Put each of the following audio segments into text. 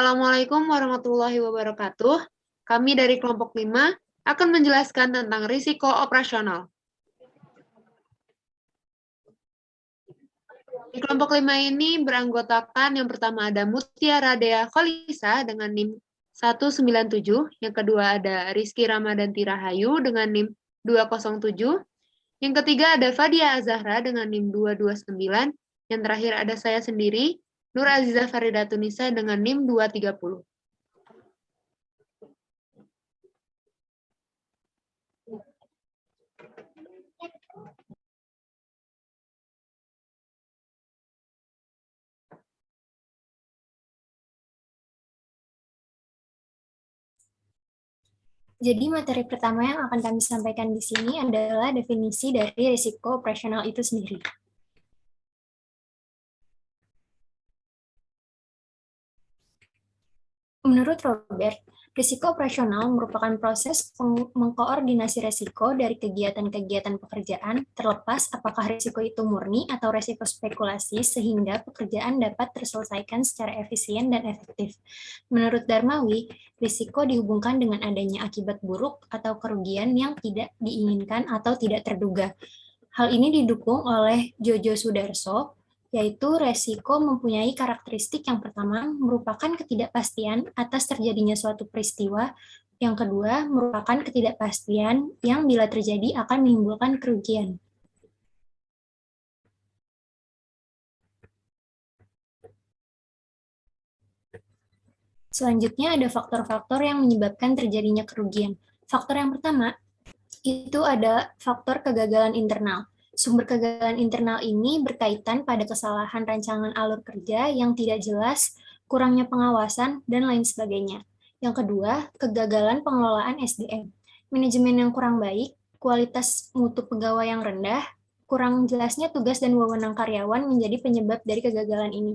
Assalamualaikum warahmatullahi wabarakatuh. Kami dari kelompok 5 akan menjelaskan tentang risiko operasional. Di kelompok 5 ini beranggotakan yang pertama ada Mutiara Dea Kholisa dengan NIM 197, yang kedua ada Rizky Ramadanti Rahayu dengan NIM 207, yang ketiga ada Fadia Azahra dengan NIM 229, yang terakhir ada saya sendiri, Nur Azizah Faridatunisa dengan NIM 230. Jadi materi pertama yang akan kami sampaikan di sini adalah definisi dari risiko operasional itu sendiri. Menurut Robert, risiko operasional merupakan proses mengkoordinasi risiko dari kegiatan-kegiatan pekerjaan, terlepas apakah risiko itu murni atau risiko spekulasi, sehingga pekerjaan dapat terselesaikan secara efisien dan efektif. Menurut Darmawi, risiko dihubungkan dengan adanya akibat buruk atau kerugian yang tidak diinginkan atau tidak terduga. Hal ini didukung oleh Jojo Sudarso, yaitu resiko mempunyai karakteristik yang pertama merupakan ketidakpastian atas terjadinya suatu peristiwa, yang kedua merupakan ketidakpastian yang bila terjadi akan menimbulkan kerugian. Selanjutnya ada faktor-faktor yang menyebabkan terjadinya kerugian. Faktor yang pertama itu ada faktor kegagalan internal. Sumber kegagalan internal ini berkaitan pada kesalahan rancangan alur kerja yang tidak jelas, kurangnya pengawasan, dan lain sebagainya. Yang kedua, kegagalan pengelolaan SDM. Manajemen yang kurang baik, kualitas mutu pegawai yang rendah, kurang jelasnya tugas dan wewenang karyawan menjadi penyebab dari kegagalan ini.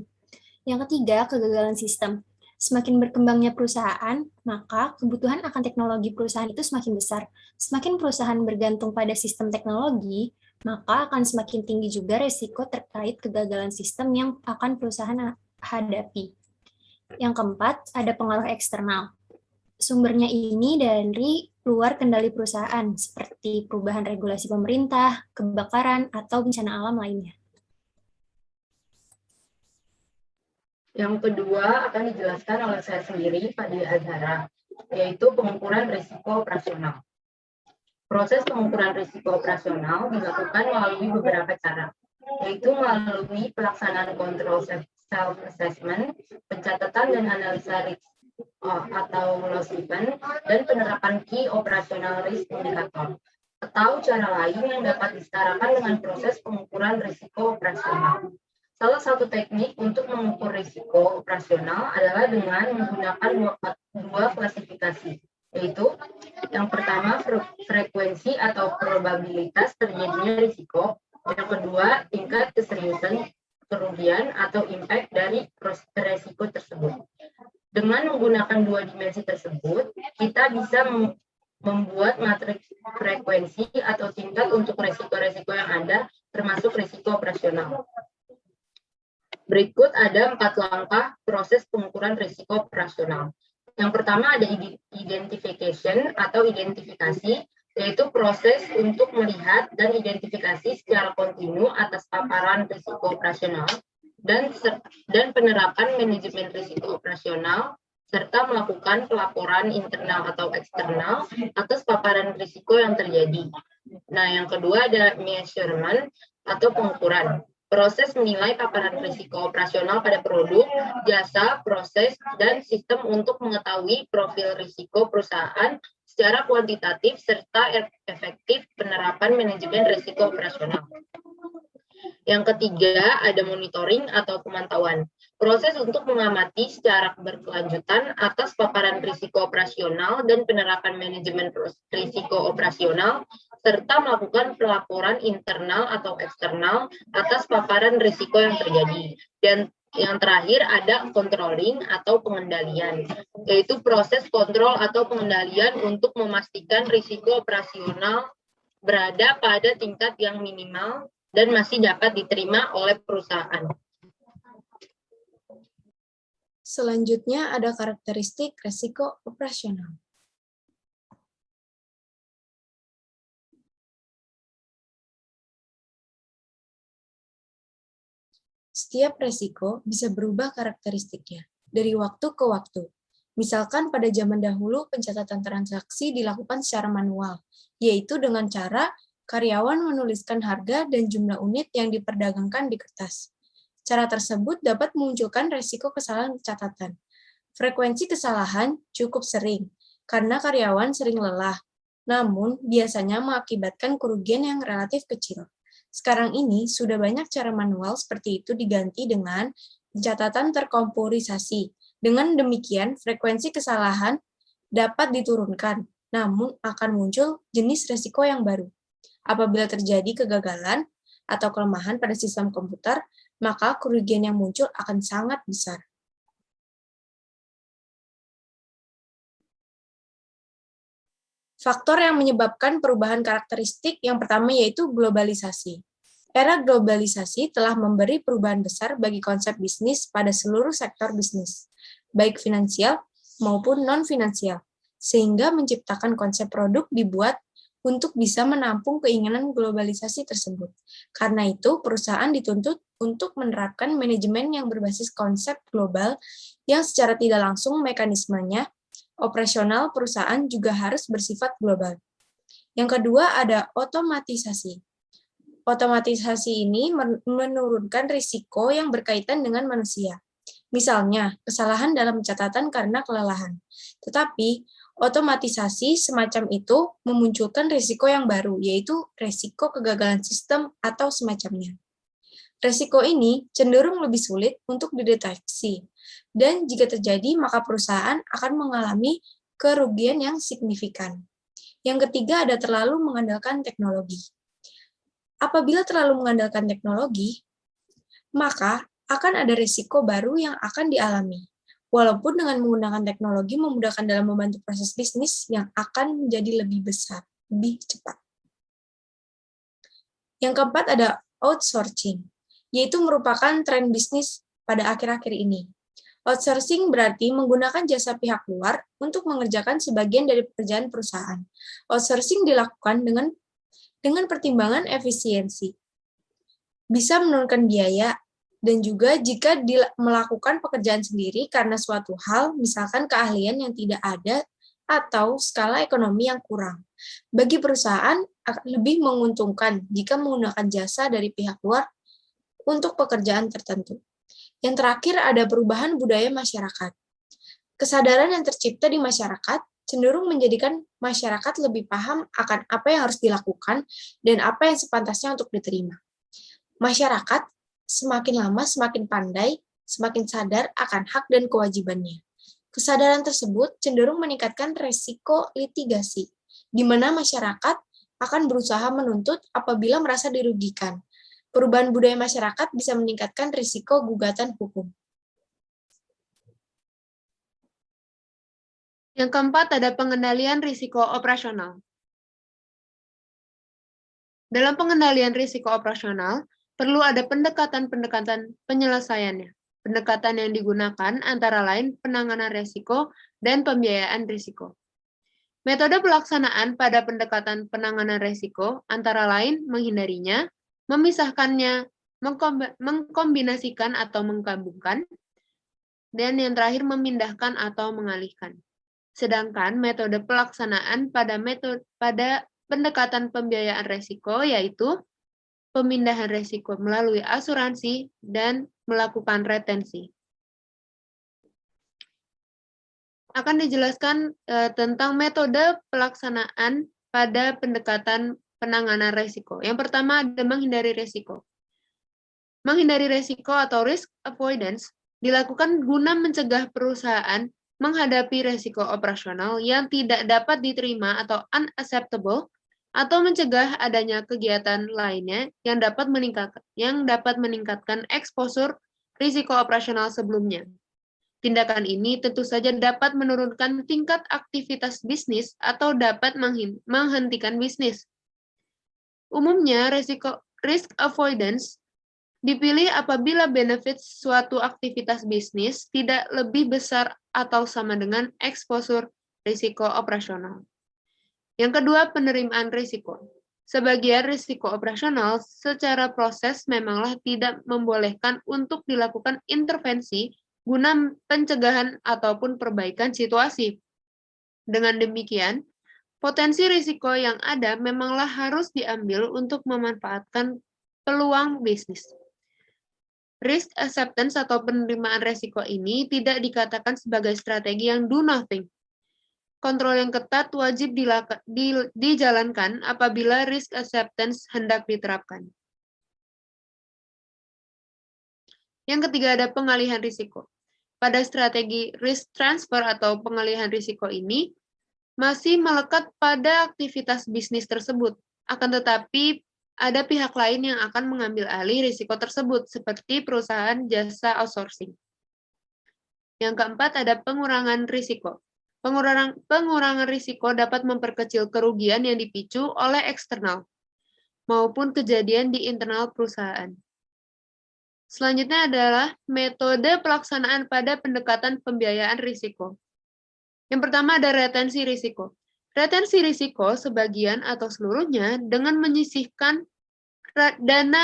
Yang ketiga, kegagalan sistem. Semakin berkembangnya perusahaan, maka kebutuhan akan teknologi perusahaan itu semakin besar. Semakin perusahaan bergantung pada sistem teknologi, maka akan semakin tinggi juga resiko terkait kegagalan sistem yang akan perusahaan hadapi. Yang keempat, ada pengaruh eksternal. Sumbernya ini dari luar kendali perusahaan, seperti perubahan regulasi pemerintah, kebakaran, atau bencana alam lainnya. Yang kedua akan dijelaskan oleh saya sendiri, Fadia Azahra, yaitu pengukuran risiko operasional. Proses pengukuran risiko operasional dilakukan melalui beberapa cara, yaitu melalui pelaksanaan kontrol self-assessment, pencatatan dan analisa risk atau loss event, dan penerapan key operational risk indicator, atau cara lain yang dapat disetarakan dengan proses pengukuran risiko operasional. Salah satu teknik untuk mengukur risiko operasional adalah dengan menggunakan dua klasifikasi, yaitu yang pertama frekuensi atau probabilitas terjadinya risiko, yang kedua tingkat keseriusan kerugian atau impact dari risiko tersebut. Dengan menggunakan dua dimensi tersebut, kita bisa membuat matriks frekuensi atau tingkat untuk risiko-risiko yang ada, termasuk risiko operasional. Berikut ada 4 langkah proses pengukuran risiko operasional. Yang pertama ada identification atau identifikasi, yaitu proses untuk melihat dan identifikasi secara kontinu atas paparan risiko operasional dan penerapan manajemen risiko operasional, serta melakukan pelaporan internal atau eksternal atas paparan risiko yang terjadi. Nah, yang kedua ada measurement atau pengukuran. Proses menilai paparan risiko operasional pada produk, jasa, proses, dan sistem untuk mengetahui profil risiko perusahaan secara kuantitatif serta efektif penerapan manajemen risiko operasional. Yang ketiga, ada monitoring atau pemantauan. Proses untuk mengamati secara berkelanjutan atas paparan risiko operasional dan penerapan manajemen risiko operasional, serta melakukan pelaporan internal atau eksternal atas paparan risiko yang terjadi. Dan yang terakhir ada controlling atau pengendalian, yaitu proses kontrol atau pengendalian untuk memastikan risiko operasional berada pada tingkat yang minimal dan masih dapat diterima oleh perusahaan. Selanjutnya ada karakteristik resiko operasional. Setiap resiko bisa berubah karakteristiknya dari waktu ke waktu. Misalkan pada zaman dahulu pencatatan transaksi dilakukan secara manual, yaitu dengan cara karyawan menuliskan harga dan jumlah unit yang diperdagangkan di kertas. Cara tersebut dapat memunculkan resiko kesalahan catatan. Frekuensi kesalahan cukup sering, karena karyawan sering lelah, namun biasanya mengakibatkan kerugian yang relatif kecil. Sekarang ini sudah banyak cara manual seperti itu diganti dengan pencatatan terkomputerisasi. Dengan demikian, frekuensi kesalahan dapat diturunkan, namun akan muncul jenis resiko yang baru. Apabila terjadi kegagalan atau kelemahan pada sistem komputer, maka kerugian yang muncul akan sangat besar. Faktor yang menyebabkan perubahan karakteristik yang pertama yaitu globalisasi. Era globalisasi telah memberi perubahan besar bagi konsep bisnis pada seluruh sektor bisnis, baik finansial maupun non-finansial, sehingga menciptakan konsep produk dibuat untuk bisa menampung keinginan globalisasi tersebut. Karena itu, perusahaan dituntut untuk menerapkan manajemen yang berbasis konsep global yang secara tidak langsung mekanismenya operasional perusahaan juga harus bersifat global. Yang kedua ada otomatisasi. Otomatisasi ini menurunkan risiko yang berkaitan dengan manusia. Misalnya, kesalahan dalam catatan karena kelelahan. Tetapi, otomatisasi semacam itu memunculkan risiko yang baru, yaitu risiko kegagalan sistem atau semacamnya. Risiko ini cenderung lebih sulit untuk dideteksi, dan jika terjadi, maka perusahaan akan mengalami kerugian yang signifikan. Yang ketiga ada terlalu mengandalkan teknologi. Apabila terlalu mengandalkan teknologi, maka akan ada risiko baru yang akan dialami. Walaupun dengan menggunakan teknologi memudahkan dalam membantu proses bisnis yang akan menjadi lebih besar, lebih cepat. Yang keempat ada outsourcing, yaitu merupakan tren bisnis pada akhir-akhir ini. Outsourcing berarti menggunakan jasa pihak luar untuk mengerjakan sebagian dari pekerjaan perusahaan. Outsourcing dilakukan dengan pertimbangan efisiensi. Bisa menurunkan biaya, dan juga jika melakukan pekerjaan sendiri karena suatu hal, misalkan keahlian yang tidak ada atau skala ekonomi yang kurang. Bagi perusahaan, akan lebih menguntungkan jika menggunakan jasa dari pihak luar untuk pekerjaan tertentu. Yang terakhir ada perubahan budaya masyarakat. Kesadaran yang tercipta di masyarakat cenderung menjadikan masyarakat lebih paham akan apa yang harus dilakukan dan apa yang sepantasnya untuk diterima. Masyarakat semakin lama semakin pandai, semakin sadar akan hak dan kewajibannya. Kesadaran tersebut cenderung meningkatkan resiko litigasi, di mana masyarakat akan berusaha menuntut apabila merasa dirugikan. Perubahan budaya masyarakat bisa meningkatkan risiko gugatan hukum. Yang keempat ada pengendalian risiko operasional. Dalam pengendalian risiko operasional, perlu ada pendekatan-pendekatan penyelesaiannya. Pendekatan yang digunakan antara lain penanganan risiko dan pembiayaan risiko. Metode pelaksanaan pada pendekatan penanganan risiko antara lain menghindarinya, memisahkannya, mengkombinasikan atau menggabungkan, dan yang terakhir memindahkan atau mengalihkan. Sedangkan metode pelaksanaan pada pendekatan pembiayaan risiko yaitu pemindahan risiko melalui asuransi dan melakukan retensi. Akan dijelaskan tentang metode pelaksanaan pada pendekatan penanganan risiko. Yang pertama ada menghindari risiko. Menghindari risiko atau risk avoidance dilakukan guna mencegah perusahaan menghadapi risiko operasional yang tidak dapat diterima atau unacceptable, atau mencegah adanya kegiatan lainnya yang dapat meningkatkan eksposur risiko operasional sebelumnya. Tindakan ini tentu saja dapat menurunkan tingkat aktivitas bisnis atau dapat menghentikan bisnis. Umumnya, risk avoidance Dipilih apabila benefit suatu aktivitas bisnis tidak lebih besar atau sama dengan eksposur risiko operasional. Yang kedua, penerimaan risiko. Sebagian risiko operasional secara proses memanglah tidak membolehkan untuk dilakukan intervensi guna pencegahan ataupun perbaikan situasi. Dengan demikian, potensi risiko yang ada memanglah harus diambil untuk memanfaatkan peluang bisnis. Risk acceptance atau penerimaan risiko ini tidak dikatakan sebagai strategi yang do nothing. Kontrol yang ketat wajib dijalankan apabila risk acceptance hendak diterapkan. Yang ketiga ada pengalihan risiko. Pada strategi risk transfer atau pengalihan risiko ini masih melekat pada aktivitas bisnis tersebut, akan tetapi ada pihak lain yang akan mengambil alih risiko tersebut, seperti perusahaan jasa outsourcing. Yang keempat ada pengurangan risiko. Pengurangan risiko dapat memperkecil kerugian yang dipicu oleh eksternal maupun kejadian di internal perusahaan. Selanjutnya adalah metode pelaksanaan pada pendekatan pembiayaan risiko. Yang pertama ada retensi risiko. Retensi risiko sebagian atau seluruhnya dengan menyisihkan dana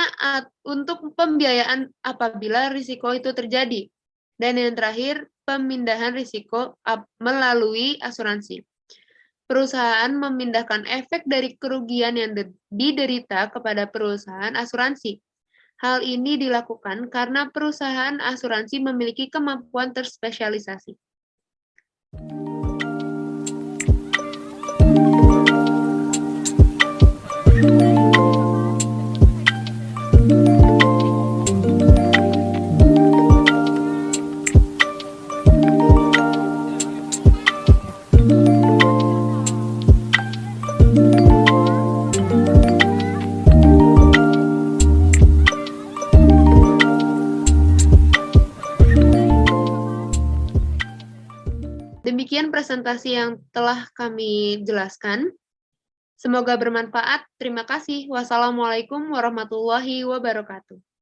untuk pembiayaan apabila risiko itu terjadi. Dan yang terakhir, pemindahan risiko melalui asuransi. Perusahaan memindahkan efek dari kerugian yang diderita kepada perusahaan asuransi. Hal ini dilakukan karena perusahaan asuransi memiliki kemampuan terspesialisasi. Demikian presentasi yang telah kami jelaskan. Semoga bermanfaat. Terima kasih. Wassalamualaikum warahmatullahi wabarakatuh.